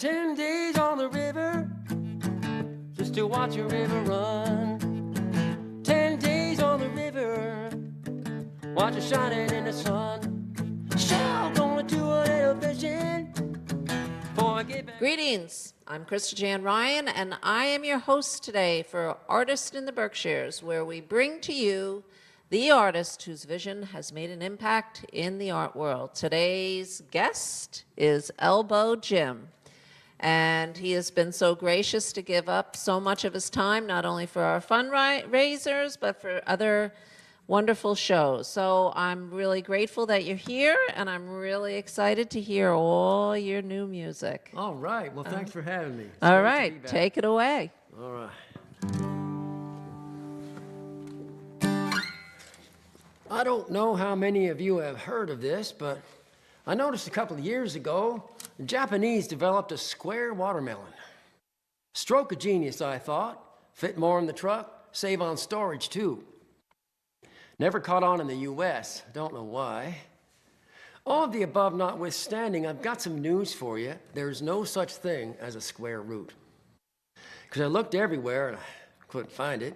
10 days on the river just to watch a river run. 10 days on the river, watch it shining in the sun. Sure, gonna do a little fishing before I get back. Greetings, I'm Krista Jan Ryan, and I am your host today for Artist in the Berkshires, where we bring to you the artist whose vision has made an impact in the art world. Today's guest is Elbow Jim, and he has been so gracious to give up so much of his time, not only for our fundraisers, but for other wonderful shows. So I'm really grateful that you're here, and I'm really excited to hear all your new music. All right. Well, thanks for having me. It's All great to right, be back. take it away. All right. I don't know how many of you have heard of this, but I noticed a couple of years ago, the Japanese developed a square watermelon. Stroke of genius, I thought. Fit more in the truck, save on storage too. Never caught on in the US, don't know why. All of the above notwithstanding, I've got some news for you. There's no such thing as a square root. Because I looked everywhere and I couldn't find it.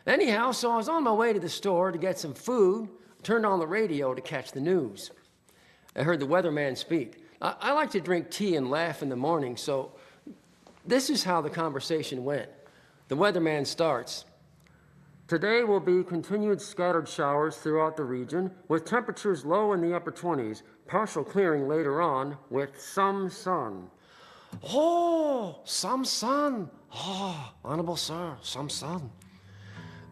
Anyhow, so I was on my way to the store to get some food, turned on the radio to catch the news. I heard the weatherman speak. I like to drink tea and laugh in the morning, so this is how the conversation went. The weatherman starts. Today will be continued scattered showers throughout the region, with temperatures low in the upper 20s, partial clearing later on, with some sun. Oh, some sun. Oh, honorable sir, some sun.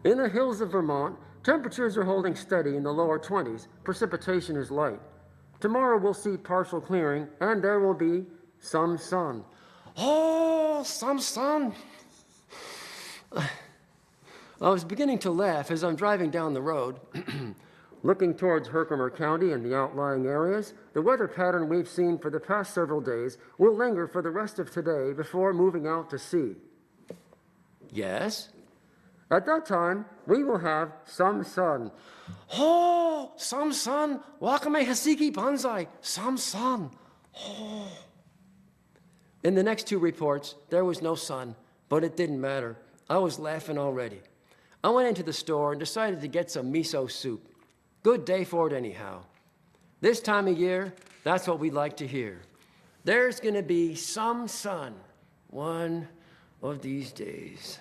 In the hills of Vermont, temperatures are holding steady in the lower 20s. Precipitation is light. Tomorrow we'll see partial clearing, and there will be some sun. Oh, some sun. I was beginning to laugh as I'm driving down the road. Looking towards Herkimer County and the outlying areas, the weather pattern we've seen for the past several days will linger for the rest of today before moving out to sea. Yes? At that time, we will have some sun. Oh, some sun. Wakame Hasiki Banzai. Some sun. Oh. In the next two reports, there was no sun, but it didn't matter. I was laughing already. I went into the store and decided to get some miso soup. Good day for it anyhow. This time of year, that's what we like to hear. There's gonna be some sun one of these days.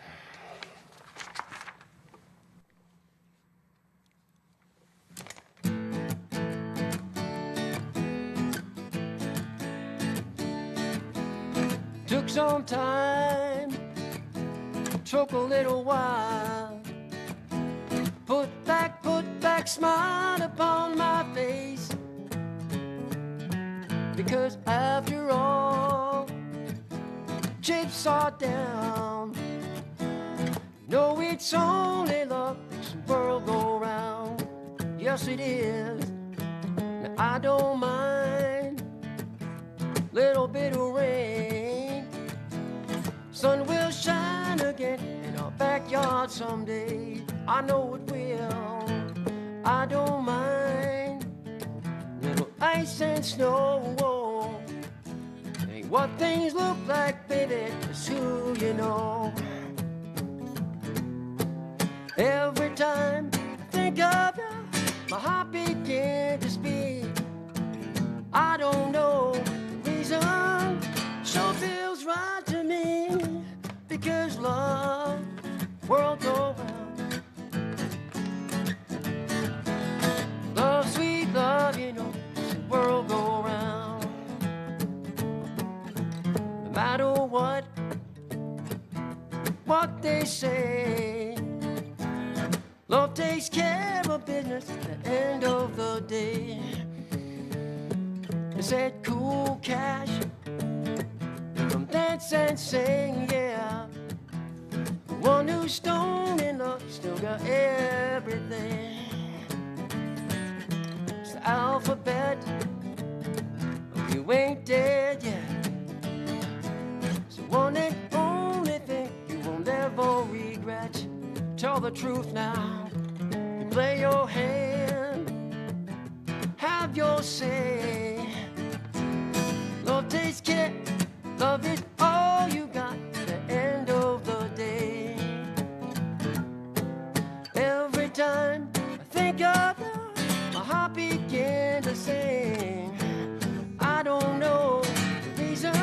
Took some time, took a little while. Put back, smile upon my face. Because after all, chips are down. No, it's only luck, makes the world go round. Yes, it is. Now, I don't mind little bit of rain. Sun will shine again in our backyard someday. I know it will. I don't mind little ice and snow. Ain't what things look like, baby, it's who you know. Every time I think of you, my heart begins to speed. I don't know the reason, sure feels right to me. Because love, world go round. Love, sweet love, you know, the world go round. No matter what they say, love takes care of business at the end of the day. They said cool cash, come dance and sing, yeah. One who's stoned in love still got everything. It's the alphabet, oh, you ain't dead yet. So one and only thing you won't ever regret. Tell the truth now, you play your hand, have your say. Love takes care Love is all you got at the end of the day. Every time I think of love, my heart begins to sing. I don't know the reason,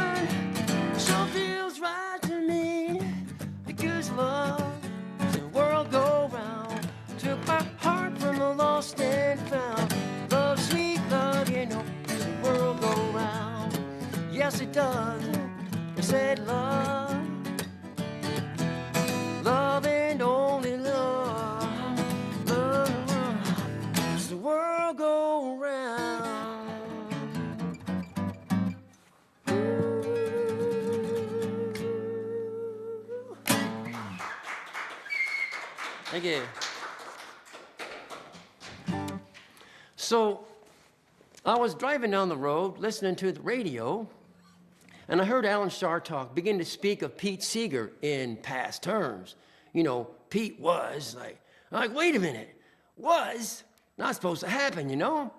sure feels right to me. Because love makes the world go round. Took my heart from the lost and found. Love, sweet love, you know, makes the world go round. Yes, it does. I said love, love and only love, love makes the world go round. Thank you. So, I was driving down the road, listening to the radio, and I heard Alan Chartock begin to speak of Pete Seeger in past terms. You know, Pete was like, wait a minute, was not supposed to happen, you know?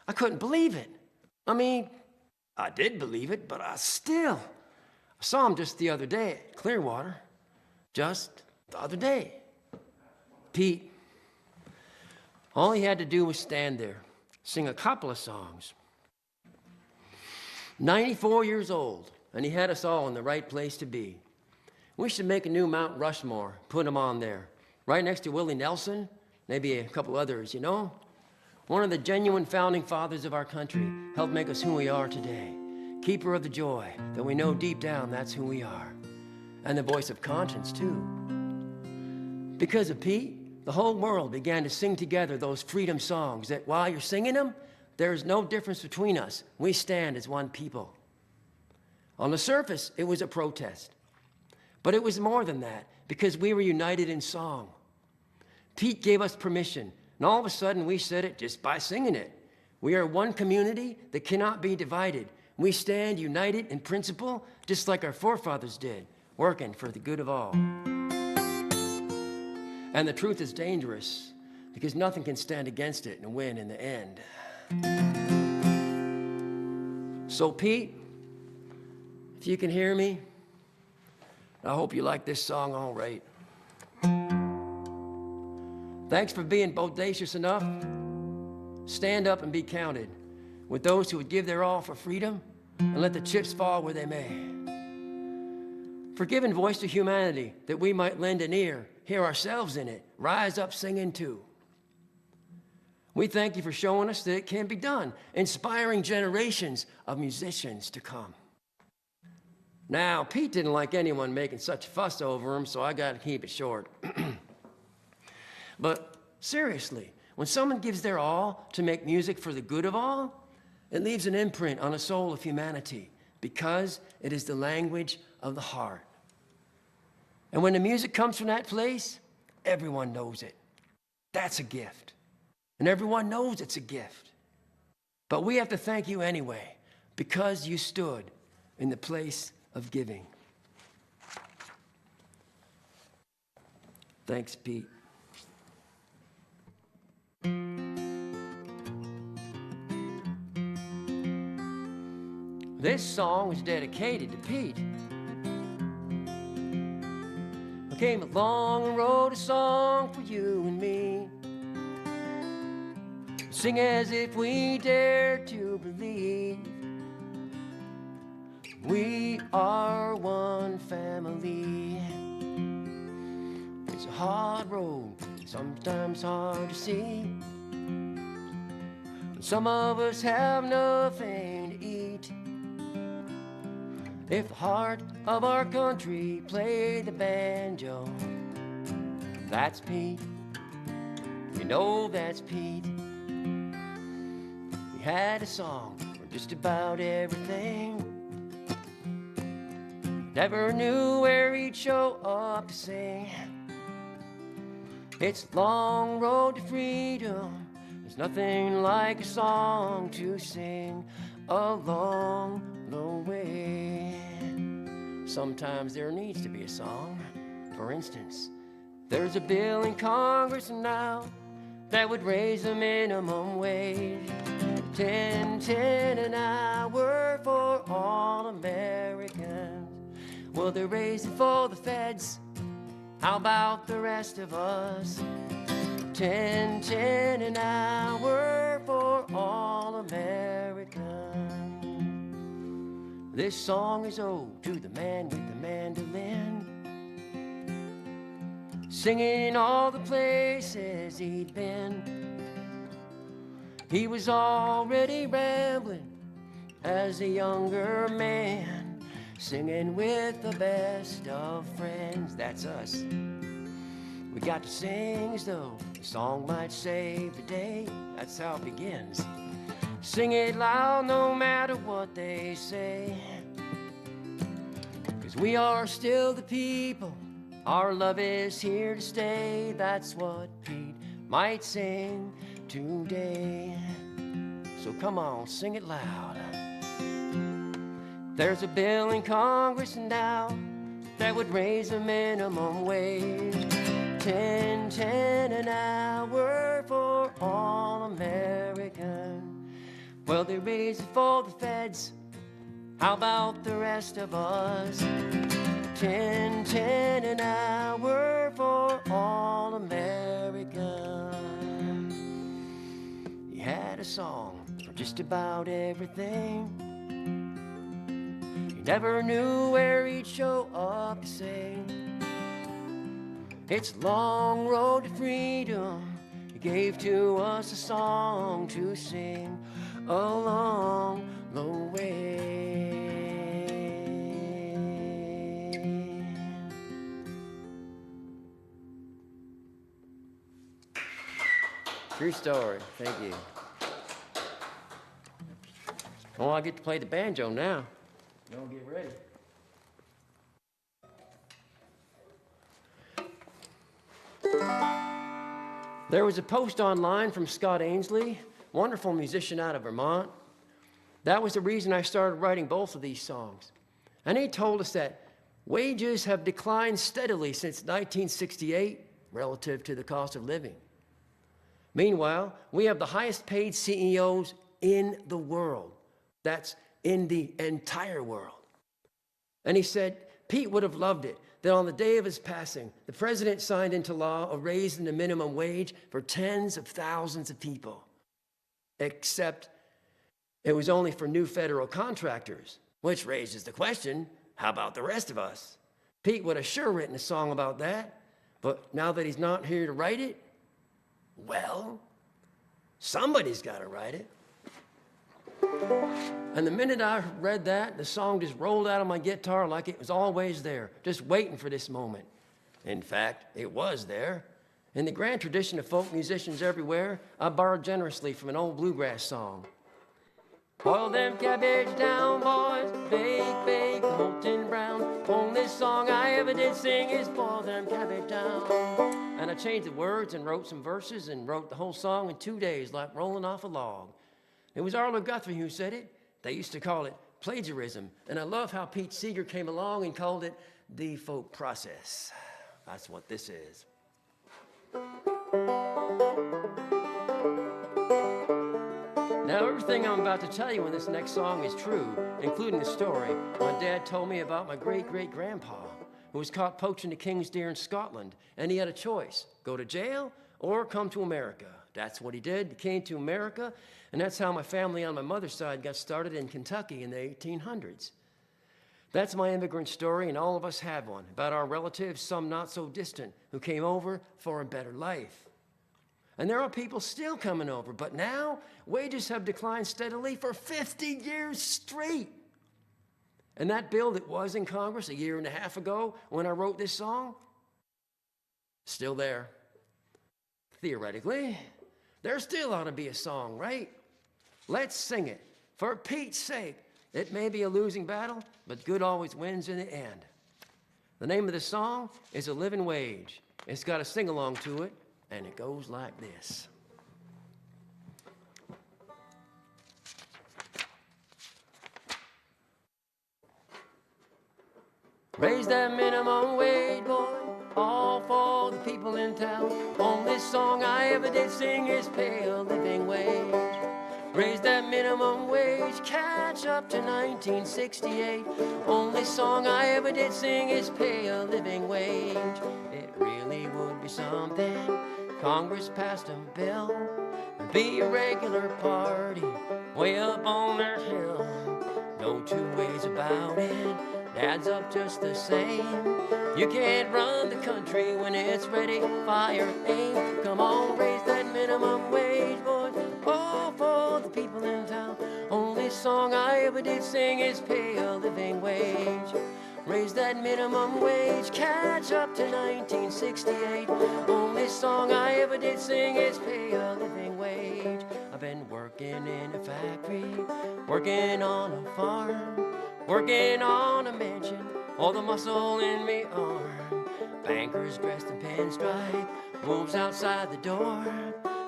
I couldn't believe it. I mean, I did believe it, but I saw him just the other day at Clearwater, just the other day. Pete, all he had to do was stand there, sing a couple of songs. 94 years old, and he had us all in the right place to be. We should make a new Mount Rushmore, put him on there, right next to Willie Nelson, maybe a couple others, you know? One of the genuine founding fathers of our country helped make us who we are today. Keeper of the joy that we know deep down that's who we are. And the voice of conscience, too. Because of Pete, the whole world began to sing together those freedom songs that while you're singing them, there's no difference between us. We stand as one people. On the surface, it was a protest. But it was more than that, because we were united in song. Pete gave us permission, and all of a sudden we said it just by singing it. We are one community that cannot be divided. We stand united in principle, just like our forefathers did, working for the good of all. And the truth is dangerous, because nothing can stand against it and win in the end. So Pete, if you can hear me, I hope you like this song all right. Thanks for being bodacious enough. Stand up and be counted with those who would give their all for freedom and let the chips fall where they may. For giving voice to humanity that we might lend an ear, hear ourselves in it, rise up singing too. We thank you for showing us that it can be done, inspiring generations of musicians to come. Now, Pete didn't like anyone making such a fuss over him, so I got to keep it short. But seriously, when someone gives their all to make music for the good of all, it leaves an imprint on the soul of humanity because it is the language of the heart. And when the music comes from that place, everyone knows it. That's a gift. And everyone knows it's a gift. But we have to thank you anyway, because you stood in the place of giving. Thanks, Pete. This song was dedicated to Pete. I came along and wrote a song for you and me. Sing as if we dare to believe we are one family. It's a hard road, sometimes hard to see. Some of us have nothing to eat. If the heart of our country played the banjo, that's Pete. You know that's Pete. We had a song for just about everything. Never knew where he'd show up to sing. It's a long road to freedom. There's nothing like a song to sing along the way. Sometimes there needs to be a song. For instance, there's a bill in Congress now that would raise the minimum wage $10 an hour for all Americans. Well, they raised it for the feds. How about the rest of us? 10 an hour for all Americans. This song is ode to the man with the mandolin, singing all the places he'd been. He was already rambling as a younger man, singing with the best of friends. That's us. We got to sing as though the song might save the day. That's how it begins. Sing it loud no matter what they say, 'cause we are still the people. Our love is here to stay. That's what Pete might sing today. So come on, sing it loud. There's a bill in Congress now that would raise the minimum wage. 10 an hour for all Americans. Well, they raise it for the feds. How about the rest of us? 10 an hour for all Americans. He had a song for just about everything. He never knew where he'd show up to sing. It's a long road to freedom. He gave to us a song to sing along the way. True story. Thank you. Oh, I get to play the banjo now. Y'all get ready. There was a post online from Scott Ainsley, wonderful musician out of Vermont. That was the reason I started writing both of these songs. And he told us that wages have declined steadily since 1968 relative to the cost of living. Meanwhile, we have the highest paid CEOs in the world. That's in the entire world. And he said Pete would have loved it that on the day of his passing, the president signed into law a raise in the minimum wage for tens of thousands of people. Except it was only for new federal contractors, which raises the question, how about the rest of us? Pete would have sure written a song about that, but now that he's not here to write it, well, somebody's got to write it. And the minute I read that, the song just rolled out of my guitar like it was always there, just waiting for this moment. In fact, it was there. In the grand tradition of folk musicians everywhere, I borrowed generously from an old bluegrass song. Boil them cabbage down, boys, bake, bake, molten brown. Only song I ever did sing is boil them cabbage down. And I changed the words and wrote some verses and wrote the whole song in 2 days like rolling off a log. It was Arlo Guthrie who said it. They used to call it plagiarism. And I love how Pete Seeger came along and called it the folk process. That's what this is. Now, everything I'm about to tell you in this next song is true, including the story my dad told me about my great-great-grandpa, who was caught poaching the king's deer in Scotland, and he had a choice, go to jail or come to America. That's what he did. He came to America, and that's how my family on my mother's side got started in Kentucky in the 1800s. That's my immigrant story, and all of us have one, about our relatives, some not so distant, who came over for a better life. And there are people still coming over, but now wages have declined steadily for 50 years straight. And that bill that was in Congress a year and a half ago when I wrote this song, still there. Theoretically, there still ought to be a song, right? Let's sing it. For Pete's sake, it may be a losing battle, but good always wins in the end. The name of the song is A Living Wage. It's got a sing-along to it, and it goes like this. Raise that minimum wage, boy, all for the people in town. Only song I ever did sing is pay a living wage. Raise that minimum wage, catch up to 1968. Only song I ever did sing is pay a living wage. It really would be something. Congress passed a bill. It'd be a regular party way up on that hill. No two ways about it, it adds up just the same. You can't run the country when it's ready, fire, aim. Come on, raise that minimum wage, boys. All for the people in town. Only song I ever did sing is pay a living wage. Raise that minimum wage, catch up to 1968. Only song I ever did sing is pay a living wage. I've been working in a factory, working on a farm, working on a mansion, all the muscle in me arm. Bankers dressed in pinstripe, wolves outside the door.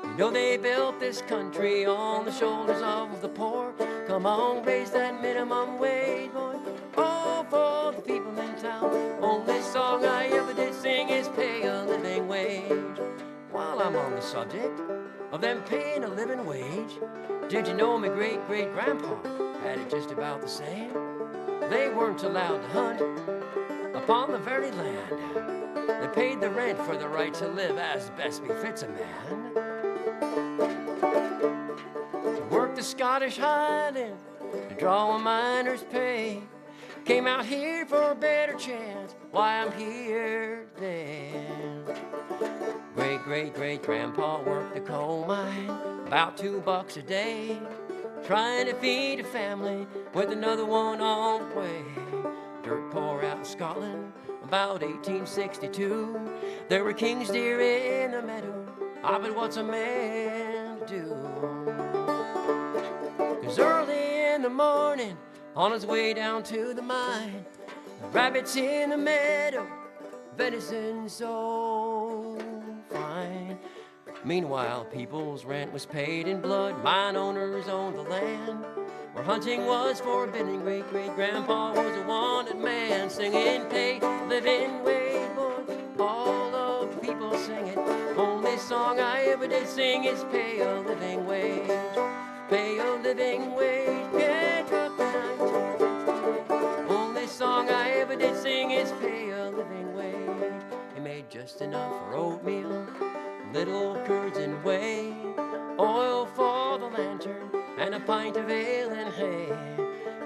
You know they built this country on the shoulders of the poor. Come on, raise that minimum wage, boy. All for the people in town. Only song I ever did sing is pay a living wage. While I'm on the subject of them paying a living wage, did you know my great-great-grandpa had it just about the same? They weren't allowed to hunt upon the very land. They paid the rent for the right to live as best befits a man. To work the Scottish Highland, to draw a miner's pay. Came out here for a better chance, why I'm here today. Great-great-great-grandpa worked the coal mine, about $2 a day, trying to feed a family with another one on the way. Dirt poor out in Scotland, about 1862. There were king's deer in the meadow. Ah, but what's a man to do? 'Cause early in the morning, on his way down to the mine, the rabbits in the meadow, venison so fine. Meanwhile, people's rent was paid in blood. Mine owners owned the land where hunting was forbidden. Great-great-grandpa was a wanted man, singing pay living wage, boy. All of the people sing it. Only song I ever did sing is pay a living wage. Pay a living wage, get up to 1968. Only song I ever did sing is pay a living wage. He made just enough for oatmeal, little curds and whey, oil for the lantern, and a pint of ale and hay.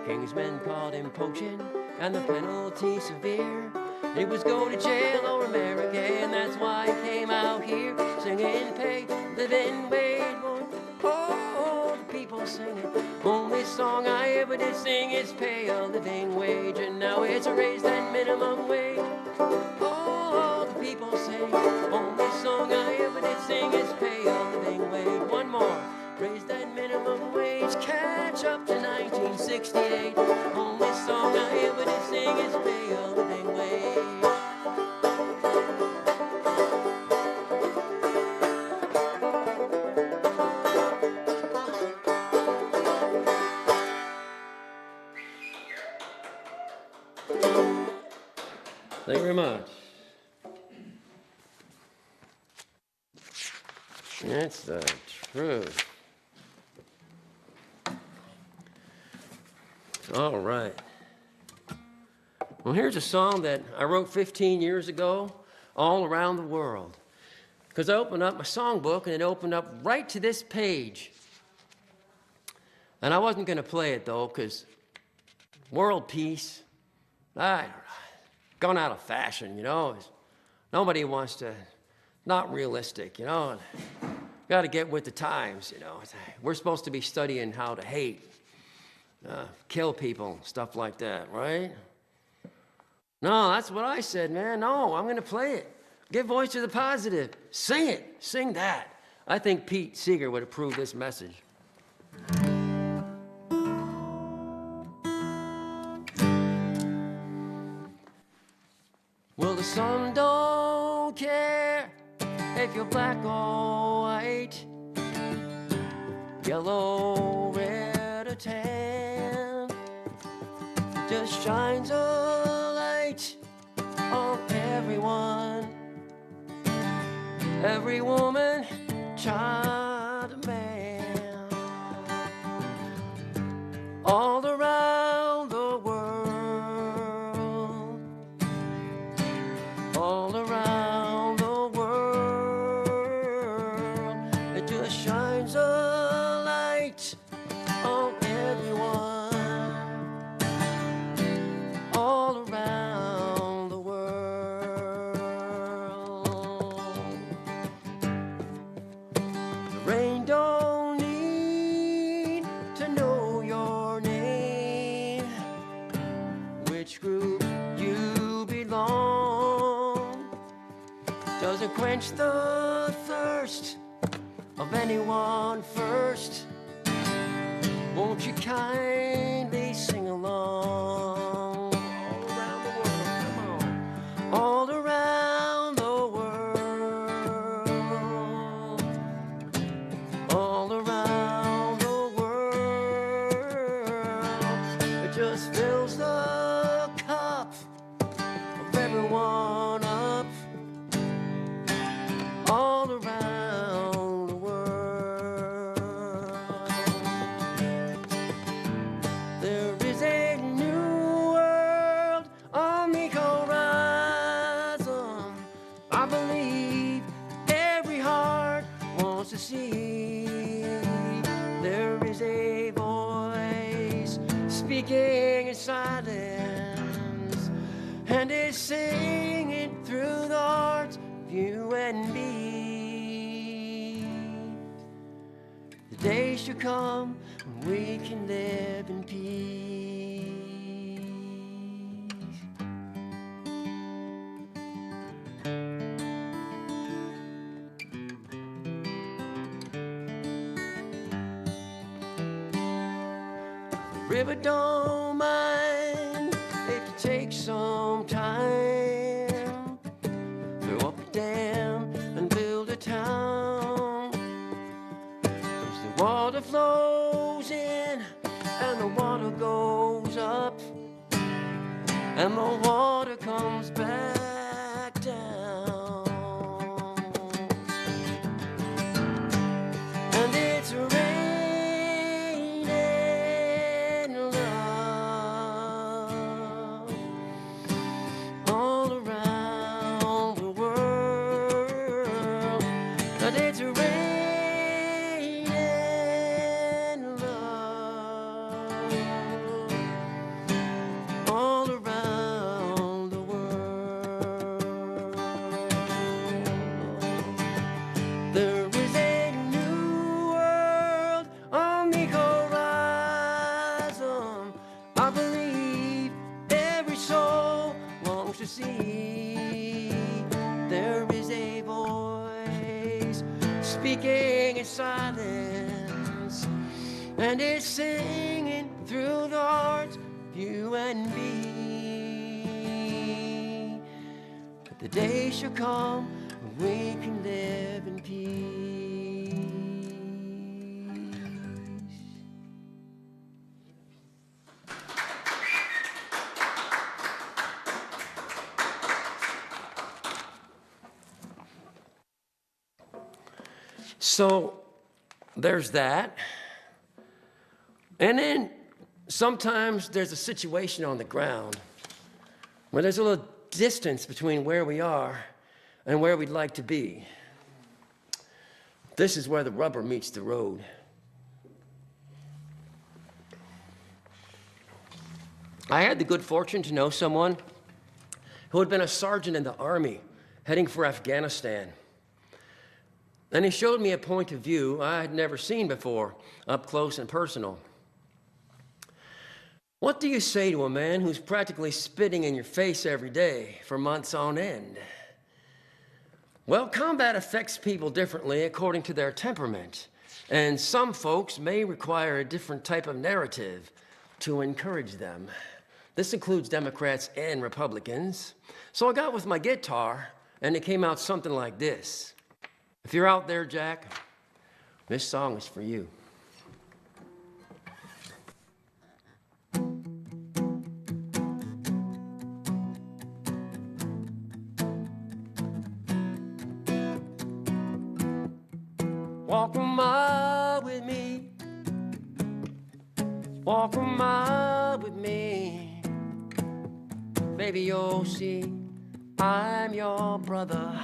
King's men caught him poaching, and the penalty severe. He was go to jail or America, and that's why he came out here singing pay living wage, boy. Oh, the people sing it. Only song I ever did sing is pay a living wage, and now it's a raise that minimum wage. Oh, the people sing. Only song I ever did sing is pay a living wage. One more. Raise that minimum wage, catch up to 1968. Only song I ever did sing is pay a living wage. Thank you very much. That's the truth. All right. Well, here's a song that I wrote 15 years ago, all around the world. Because I opened up my songbook, and it opened up right to this page. And I wasn't going to play it, though, because world peace, gone out of fashion, you know. Nobody wants to, not realistic, you know. Got to get with the times, you know. We're supposed to be studying how to hate, kill people, stuff like that, right? No, that's what I said, man. No, I'm going to play it. Give voice to the positive. Sing it. Sing that. I think Pete Seeger would approve this message. Well, the sun don't care if you're black or white, yellow, red, or tan. Just shines a light on everyone, every woman, child, and man. all around the world, all around the world. It just shines a light on everyone, all around the world. The rain don't need to know your name, which group you belong. Doesn't quench the thirst of anyone first. Won't you kindly sing along? All around the world, all around the world. It just fills the cup of everyone up, all around the world. There is a new world on the horizon. I believe every heart wants to see. There is a voice speaking in silence, and it's singing through the hearts of you and me. The day shall come when we can live in peace. The river don't mind if you take some time. Throw up a dam and build a town. As the water flows in and the water goes up, and the water comes back down. And it's raining love all around the world. And it's raining love all around the world. There is a new world on the horizon. I believe every soul longs to see. There is a voice speaking in silence, and it's singing through the hearts of you and me. But the day shall come when we can live in peace. So there's that. And then sometimes there's a situation on the ground where there's a little distance between where we are and where we'd like to be. This is where the rubber meets the road. I had the good fortune to know someone who had been a sergeant in the Army heading for Afghanistan. And he showed me a point of view I had never seen before, up close and personal. What do you say to a man who's practically spitting in your face every day for months on end? Well, combat affects people differently according to their temperament, and some folks may require a different type of narrative to encourage them. This includes Democrats and Republicans. So I got with my guitar, and it came out something like this. If you're out there, Jack, this song is for you. Walk a mile with me, Walk a mile with me. Baby, you'll see I'm your brother.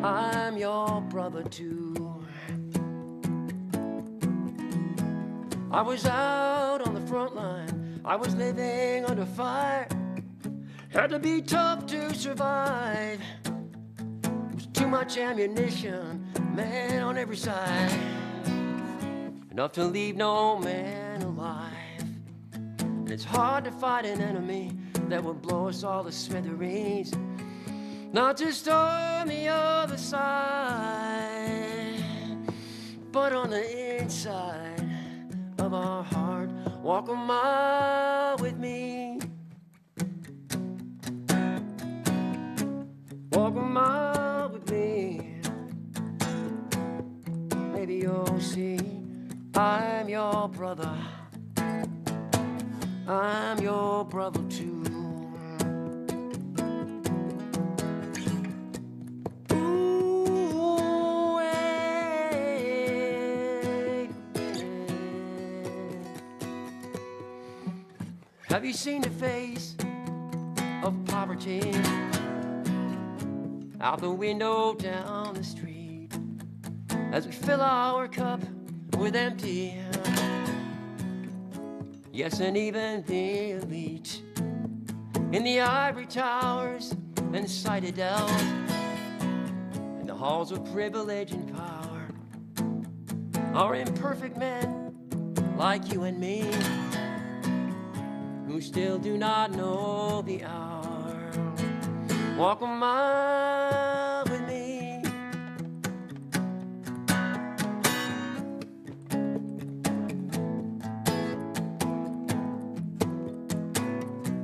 I'm your brother too. I was out on the front line. I was living under fire. Had to be tough to survive. There's too much ammunition, man, on every side. Enough to leave no man alive. And it's hard to fight an enemy that will blow us all to smithereens. Not just on the other side, but on the inside of our heart. Walk a mile with me. Walk a mile with me. Maybe you'll see I'm your brother. I'm your brother too. Ooh, hey, have you seen the face of poverty out the window down the street as we fill our cup with empty? Yes, and even the elite in the ivory towers and citadels, in the halls of privilege and power, are imperfect men like you and me, who still do not know the hour. Walk a mile with me.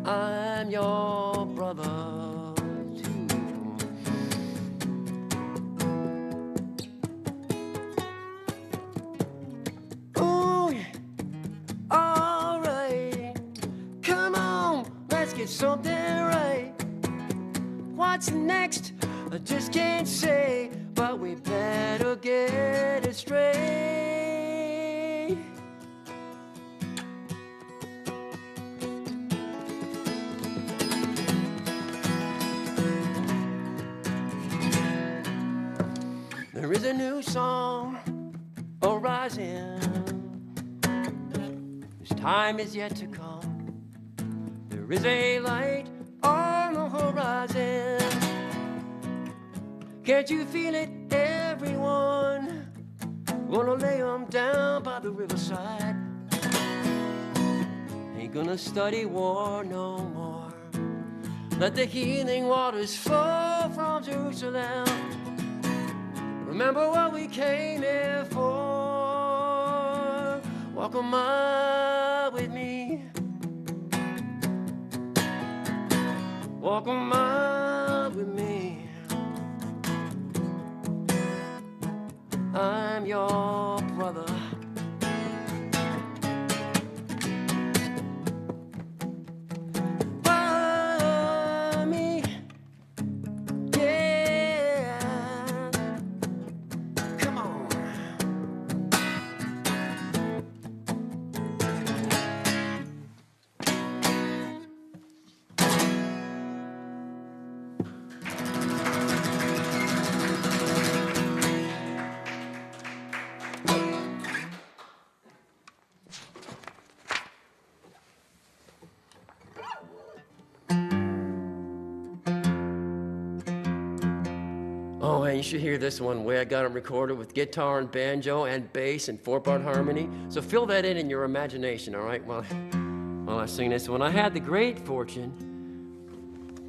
I'm your brother too. Ooh, all right. Come on, let's get something right. What's next? I just can't say, but we better get it straight. There is a new song arising. This time is yet to come. There is a light on the horizon. Can't you feel it, everyone? Gonna lay 'em down by the riverside. Ain't gonna study war no more. Let the healing waters flow from Jerusalem. Remember what we came here for. Walk a mile with me. Walk a mile with me. I'm your brother. Follow me, yeah. Come on. Oh, and you should hear this one way I got it recorded with guitar and banjo and bass and 4-part harmony. So fill that in your imagination, all right? While I sing this one. I had the great fortune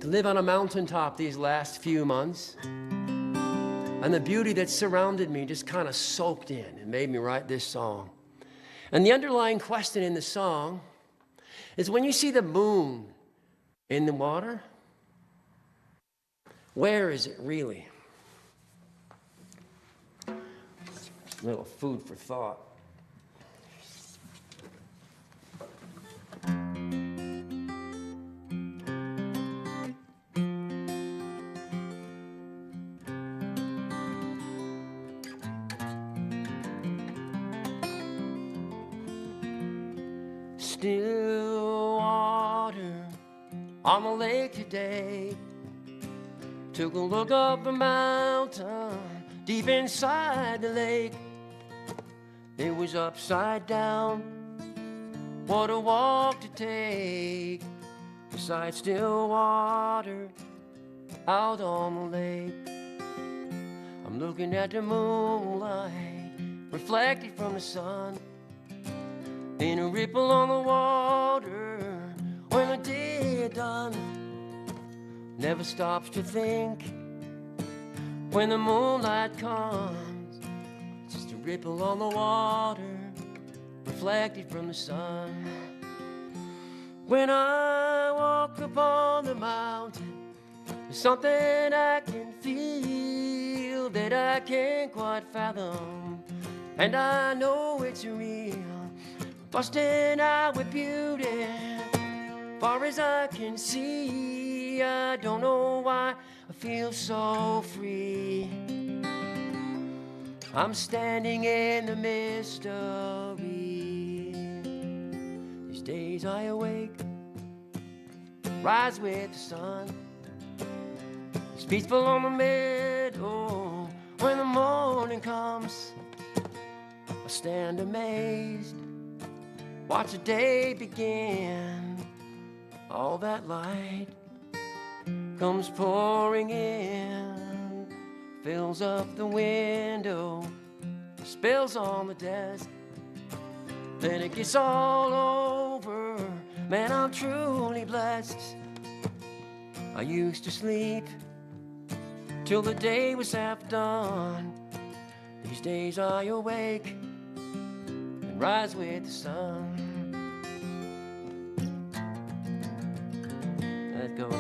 to live on a mountaintop these last few months. And the beauty that surrounded me just kind of soaked in and made me write this song. And the underlying question in the song is, when you see the moon in the water, where is it really? A little food for thought. Stillwater on the lake today. Took a look up the mountain deep inside the lake. It was upside down, what a walk to take beside Stillwater out on the lake. I'm looking at the moonlight reflected from the sun in a ripple on the water when the day is done. Never stops to think when the moonlight comes. It's just a ripple on the water reflected from the sun. When I walk upon the mountain, there's something I can feel that I can't quite fathom, and I know it's real, busting out with beauty far as I can see. I don't know why I feel so free. I'm standing in the mystery. These days I awake, rise with the sun. It's peaceful on the meadow when the morning comes. I stand amazed, watch the day begin. All that light comes pouring in, fills up the window, spills on the desk. Then it gets all over. Man, I'm truly blessed. I used to sleep till the day was half done. These days I awake and rise with the sun. That goes.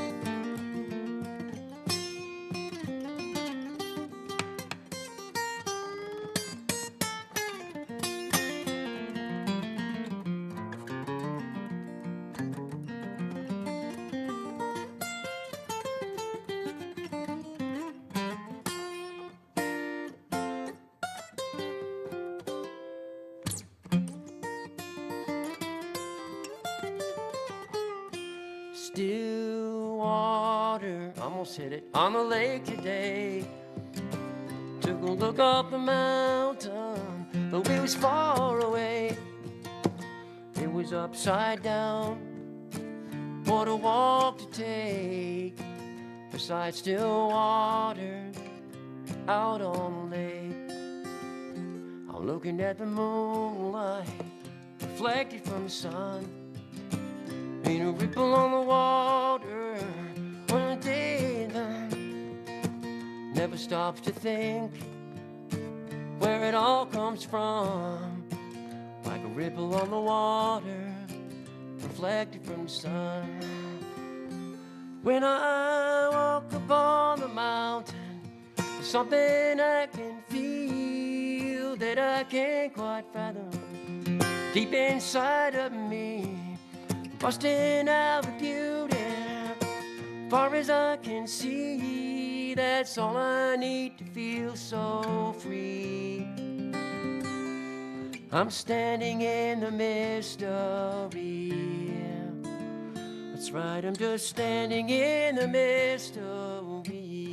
Stillwater, almost hit it, on the lake today. Took a look up the mountain, but it was far away. It was upside down, what a walk to take beside Stillwater out on the lake. I'm looking at the moonlight reflected from the sun. Ain't a ripple on the water when the day is done. Never stops to think where it all comes from. Like a ripple on the water reflected from the sun. When I walk upon the mountain, there's something I can feel that I can't quite fathom. Deep inside of me, busting out with beauty far as I can see. That's all I need to feel so free. I'm standing in the mystery. That's right, I'm just standing in the mystery.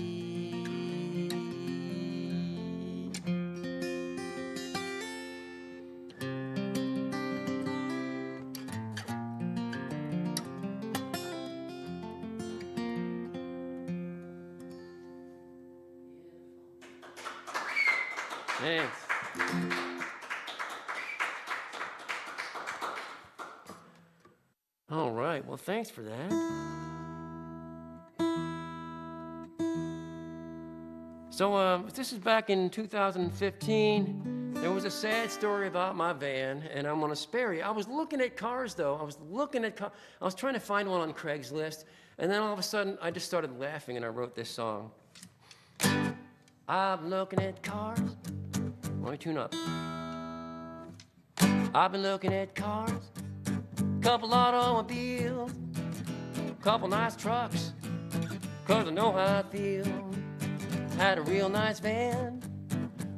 Thanks. All right, well, thanks for that. So, this is back in 2015. There was a sad story about my van, and I'm gonna spare you. I was looking at cars, though. I was trying to find one on Craigslist, and then all of a sudden, I just started laughing, and I wrote this song. I'm looking at cars. Let me tune up. I've been looking at cars, couple automobiles, couple nice trucks, 'cause I know how I feel. Had a real nice van,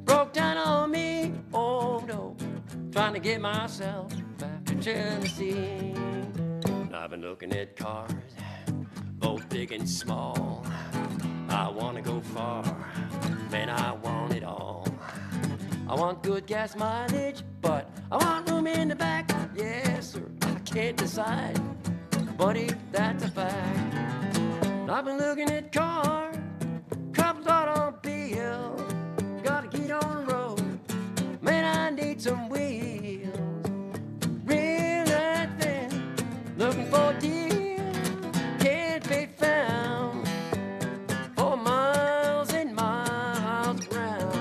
broke down on me, oh no, trying to get myself back to Tennessee. I've been looking at cars, both big and small. I wanna go far, man, I want it all. I want good gas mileage, but I want room in the back. Yes, sir, I can't decide, buddy, that's a fact. I've been looking at cars, couple automobiles, gotta get on the road, man, I need some wheels. Real nice thing, looking for a deal, can't be found, for miles and miles around.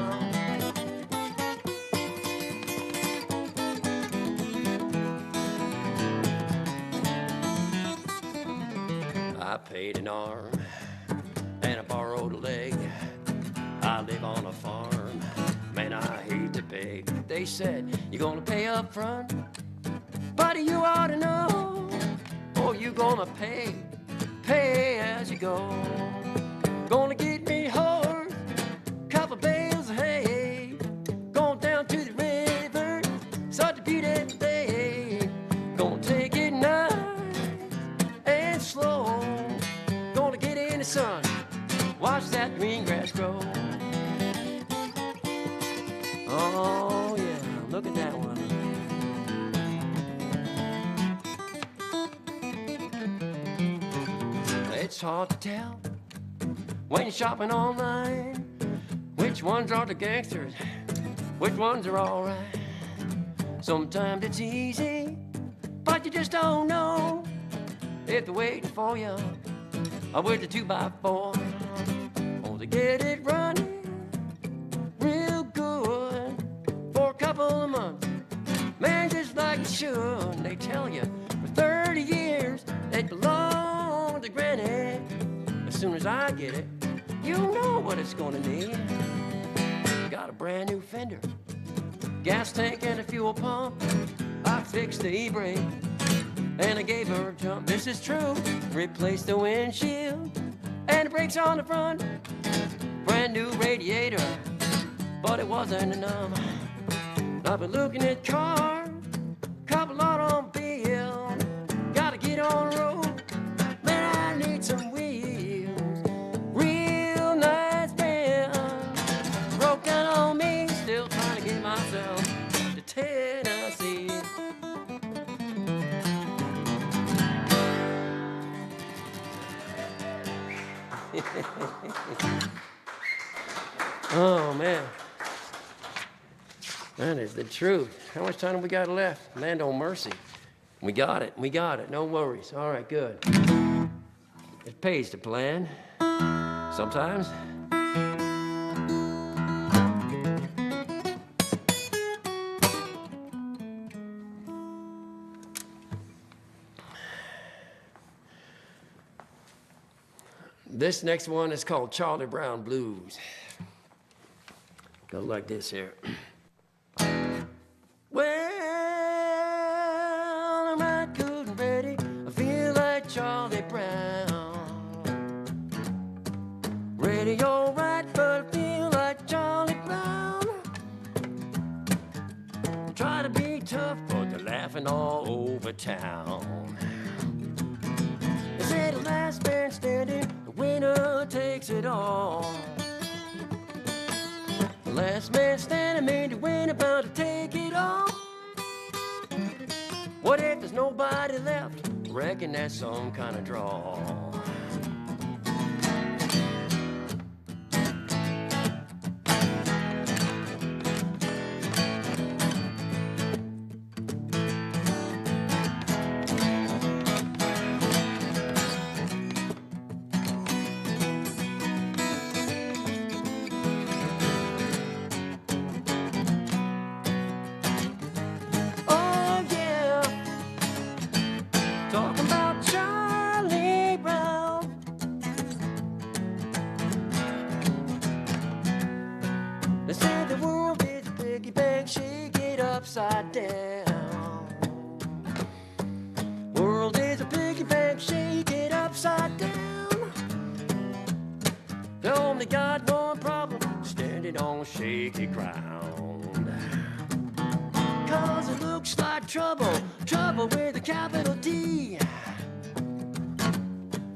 I paid an arm and I borrowed a leg. I live on a farm, man, I hate to beg. They said, you're gonna pay up front, buddy, you ought to know. Or you gonna pay as you go. Gonna get me a horse, couple bales of hay, going down to the river, such a beautiful day. Gonna take it nice and slow. Gonna get in the sun, watch that green grass grow. Oh yeah, look at that one. It's hard to tell when you're shopping online which ones are the gangsters, which ones are alright. Sometimes it's easy, but you just don't know if they're waiting for you with the 2x4. Oh, they get it running real good for a couple of months, man, just like it should. They tell you for 30 years they belong to Granny. As soon as I get it, you know what it's gonna need. Got a brand new fender, gas tank and a fuel pump. I fixed the e-brake and I gave her a jump. This is true. Replaced the windshield and the brakes on the front. Brand new radiator, but it wasn't enough. I've been looking at cars, couple automobiles, gotta get on the road, man, I need some wheels. Real nice band, broke down on me, still trying to get myself to Tennessee. Oh man, that is the truth. How much time we got left? Land on mercy. We got it, no worries. All right, good. It pays to plan sometimes. This next one is called Charlie Brown Blues. Go like this here. Well, I'm right good and ready. I feel like Charlie Brown. Ready, all right, but I feel like Charlie Brown. Try to be tough, but they're laughing all over town. They say the last man standing, the winner takes it all. The last man standing made the winner, about to take it all. What if there's nobody left? Reckon that's some kind of draw. Upside down. World is a piggy bank, shake it upside down. The only got one problem, standing on shaky ground. Cause it looks like trouble devil with a capital D.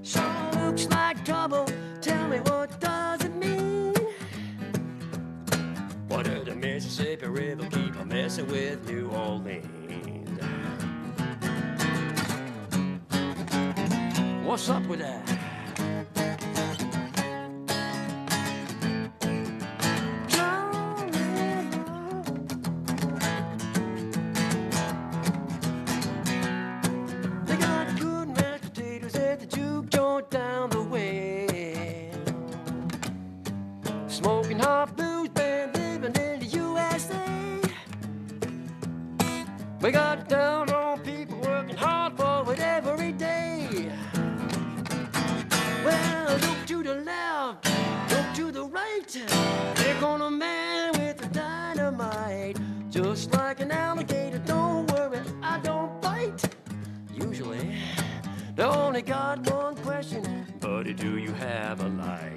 Sure looks like trouble. Tell me, what does it mean? Why does the Mississippi River keep on messing with New Orleans? What's up with that? They got good mashed potatoes at the juke joint down the way. Smoking hot blues band living in the USA. We got down on people working hard for it every day. Well, look to the left, look to the right. They're gonna man with the dynamite. Just like an alligator, don't worry, I don't bite. Usually, they only got one question. Buddy, do you have a light?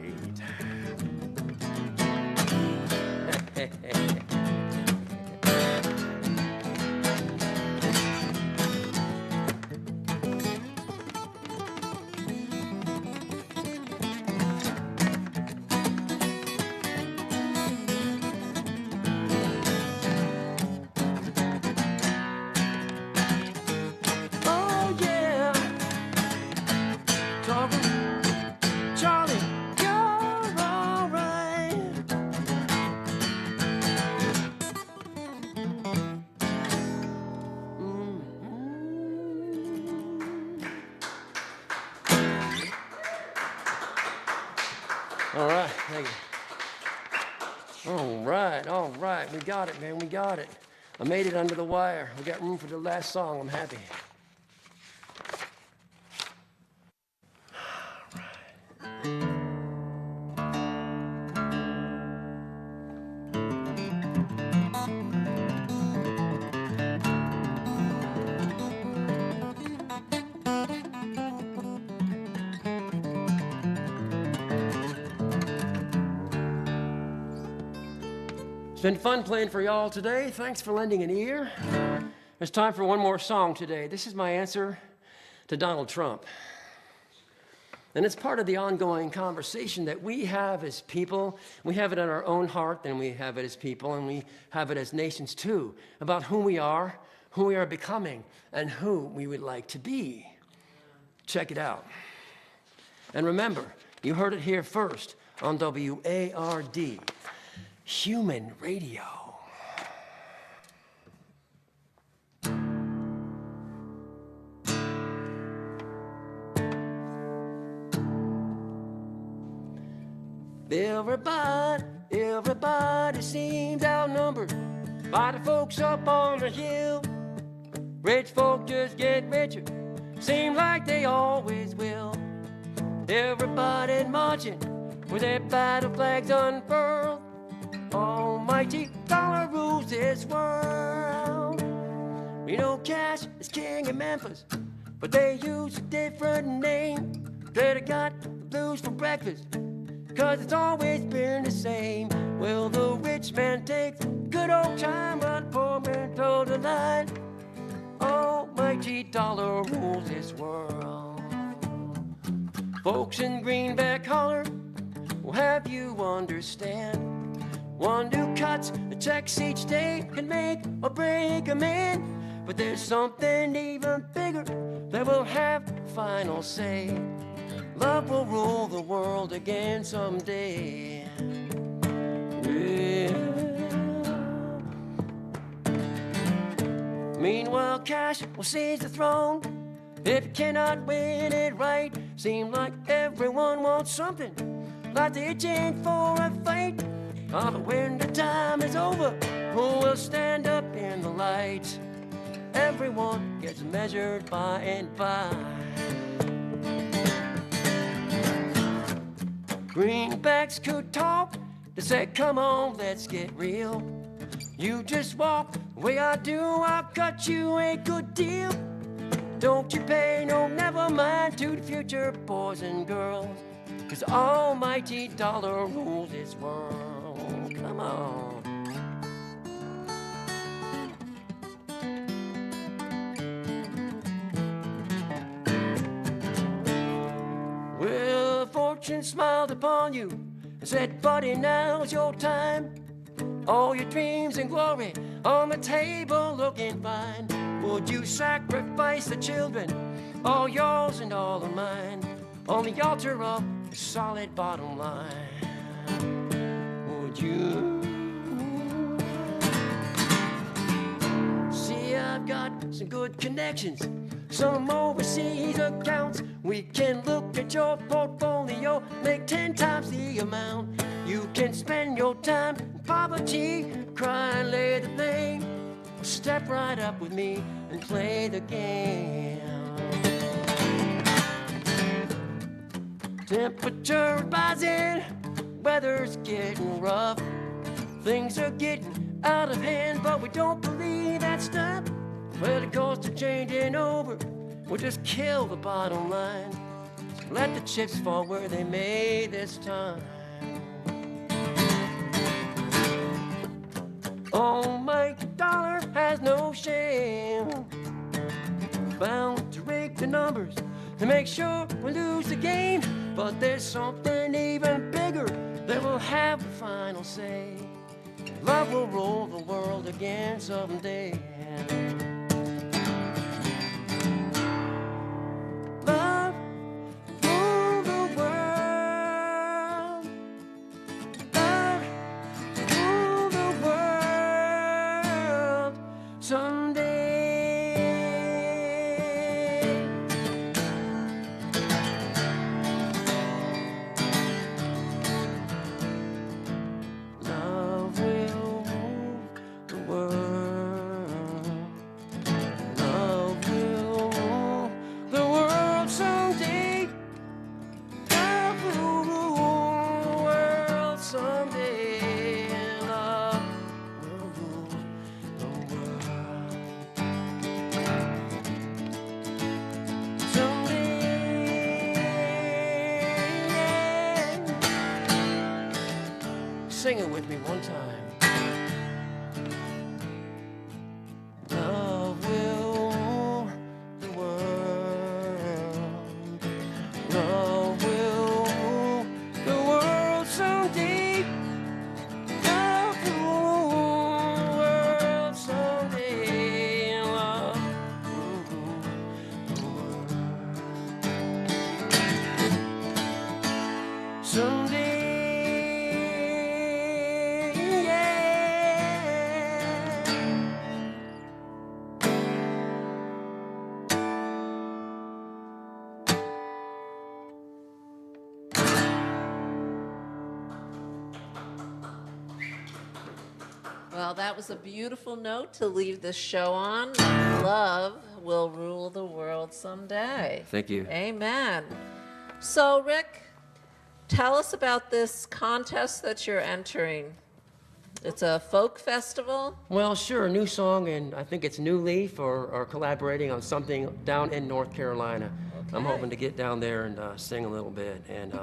Oh yeah, Charlie, you're all right. All right, thank you. All right, we got it, man, we got it. I made it under the wire. We got room for the last song. I'm happy. It's been fun playing for y'all today. Thanks for lending an ear. It's time for one more song today. This is my answer to Donald Trump. And it's part of the ongoing conversation that we have as people. We have it in our own heart, and we have it as people, and we have it as nations too, about who we are becoming, and who we would like to be. Check it out. And remember, you heard it here first on WARD, Human Radio. Everybody seems outnumbered by the folks up on the hill. Rich folk just get richer, seem like they always will. Everybody marching with their battle flags unfurled. Almighty dollar rules this world. You know cash is king in Memphis, but they use a different name. They've got the blues for breakfast, 'cause it's always been the same. Well, the rich man takes good old time, but poor man told the line. Almighty dollar rules this world. Folks in greenback holler will have you understand. One who cuts the checks each day can make or break a man. But there's something even bigger that will have the final say. Love will rule the world again someday. Yeah. Meanwhile, cash will seize the throne. If you cannot win it right, seem like everyone wants something, like they're itching for a fight. Oh, but when the time is over, who will stand up in the light? Everyone gets measured by and by. Greenbacks could talk, they said, come on, let's get real. You just walk the way I do, I'll cut you a good deal. Don't you pay no never mind to the future boys and girls, 'cause the almighty dollar rules this world. Come on. fortune smiled upon you and said, buddy, now's your time. All your dreams and glory on the table looking fine. Would you sacrifice the children, all yours and all of mine, on the altar of a solid bottom line? Would you? See, I've got some good connections, some overseas accounts. We can look at your portfolio, make 10 times the amount. You can spend your time in poverty, cry and lay the blame. Step right up with me and play the game. Temperature rising, weather's getting rough. Things are getting out of hand, but we don't believe that stuff. Well, the costs are changing over, we'll just kill the bottom line. So let the chips fall where they may this time. Almighty dollar has no shame, bound to rake the numbers to make sure we lose the game. But there's something even bigger that will have the final say. Love will rule the world again someday. Love rule the world. Love rule the world someday. Love will rule the world. Love will rule the world someday. Love will rule the world someday. Love will rule the world someday. Sing it with me one time. Love will rule the world. Love will rule the world someday. Love will rule the world someday. Love will rule the world someday. Well, that was a beautiful note to leave this show on. Love will rule the world someday. Thank you. Amen. So, Rick, tell us about this contest that you're entering. It's a folk festival. Well, sure, a new song, and I think it's New Leaf or collaborating on something down in North Carolina. I'm Okay. hoping to get down there and sing a little bit. And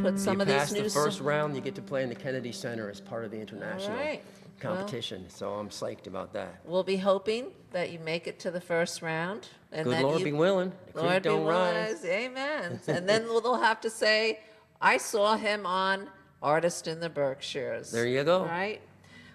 put some you of these pass new the first songs. round, you get to play in the Kennedy Center as part of the international right. competition. So I'm psyched about that. We'll be hoping that you make it to the first round. And Good then Lord you, be willing. The creek Lord be don't willing. rise. Amen. And then they'll have to say, I saw him on Artist in the Berkshires. There you go. Right?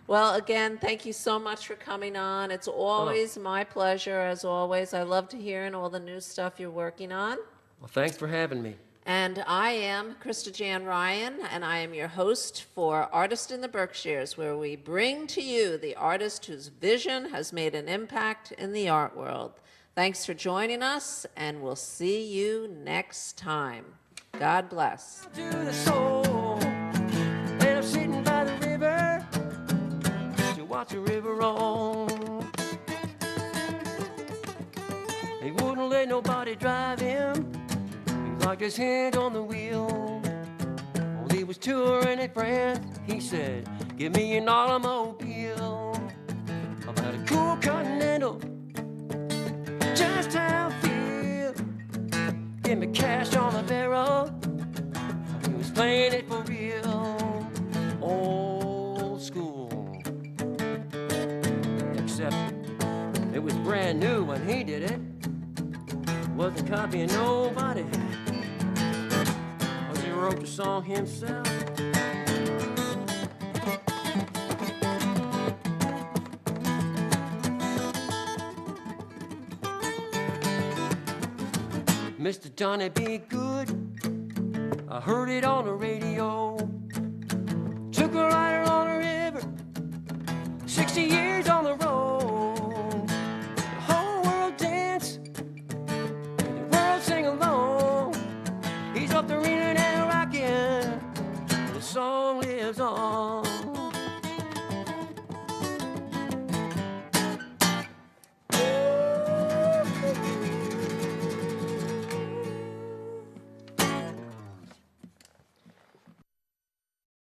Well, again, thank you so much for coming on. It's always my pleasure, as always. I love to hear all the new stuff you're working on. Well, thanks for having me. And I am Krista Jan Ryan, and I am your host for Artist in the Berkshires, where we bring to you the artist whose vision has made an impact in the art world. Thanks for joining us, and we'll see you next time. God bless. To the soul, and I'm sitting by the river to watch the river roll. He wouldn't let nobody drive him. He locked his hand on the wheel. While he was touring in France, he said, "Give me an automobile. About a cool Continental, just how I feel. Give me cash on the barrel." He was playing it for real, old school. Except it was brand new when he did it. Wasn't copying nobody. 'Cause he wrote wrote the song himself. Mr. Johnny Be Good, I heard it on the radio. Took a rider on a river, 60 years on the road. The whole world dance, and the world sing along. He's up there reeling and rocking, the song lives on.